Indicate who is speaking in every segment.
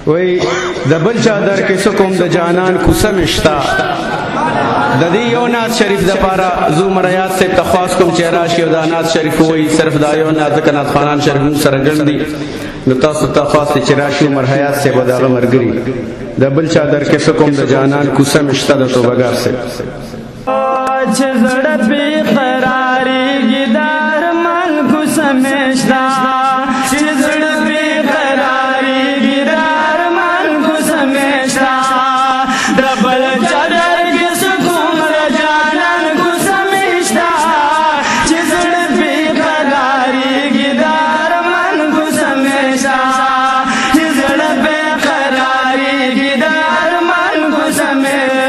Speaker 1: وی د بل چا در کې سکم د جانان کوڅه مشتا د دې یو ناز شریف د پاره زو مریات سے تخواس کوم چې راشي او د ناز شریف وی صرف دا یو ناز ځکه ناز خانان شریف مو سره ګڼدي نو تاسو تخواس چې راشي مرحیات سے به دا مرګري د بل چا در کې سکم د جانان کوڅه مشتا د توبګار سے
Speaker 2: چې زړه بې قرارېږي د ارمان کوڅه مشتا چې زړه بې قرارېږي د ارمان کوڅه مشتا د بل چا در کې سکون د جانان کوڅه مشتا چې زړه بې قرارېږي د ارمان کوڅه مشتا چې زړه بې قرارېږي د ارمان کوڅه مشتا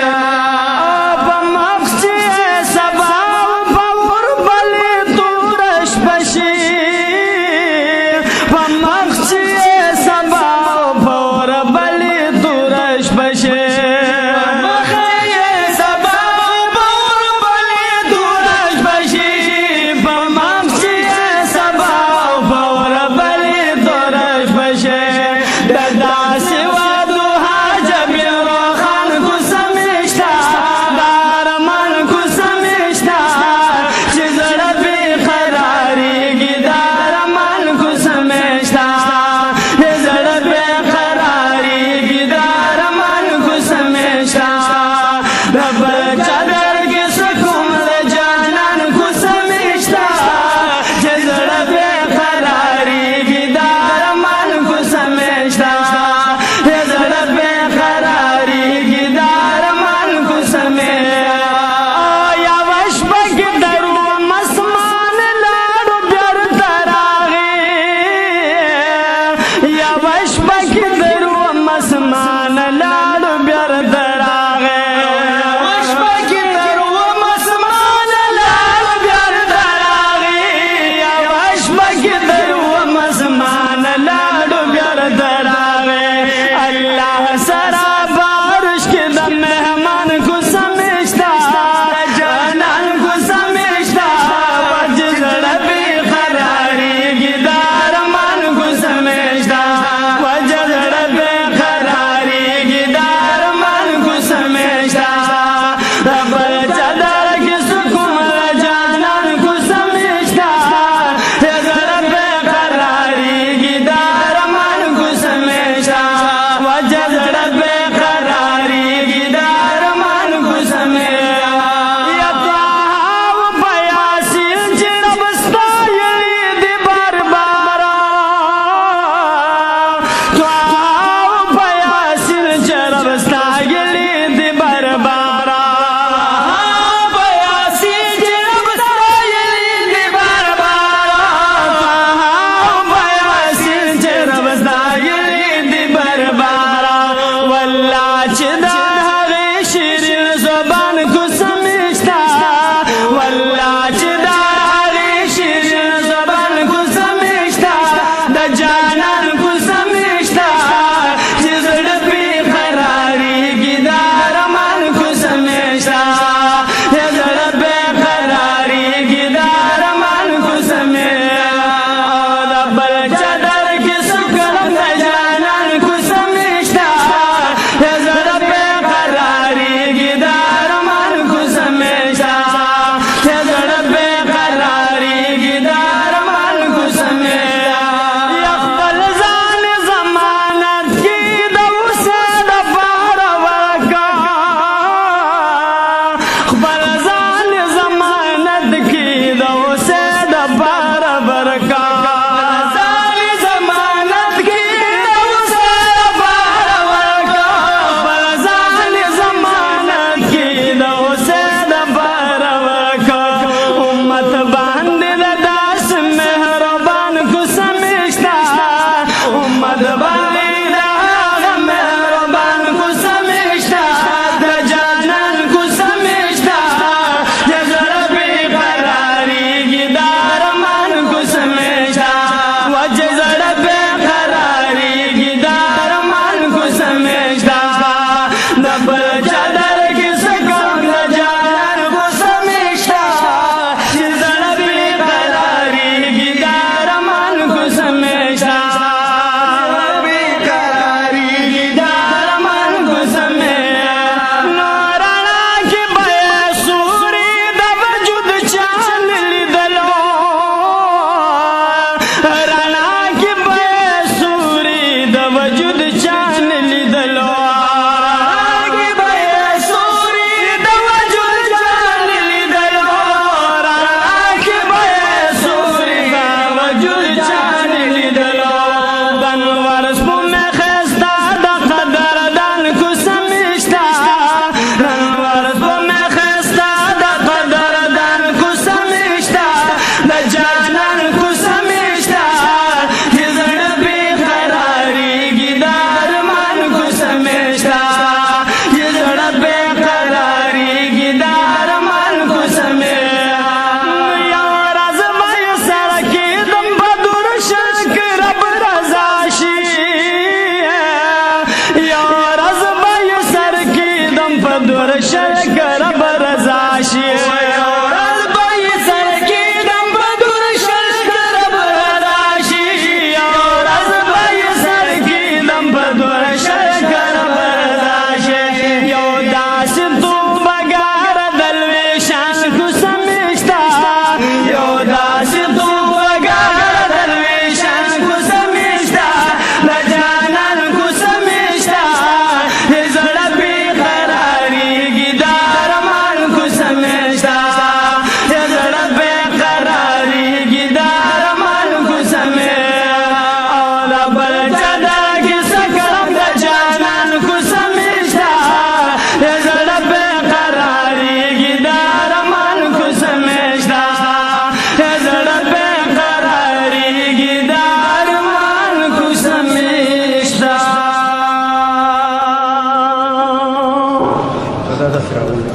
Speaker 1: دا د فراون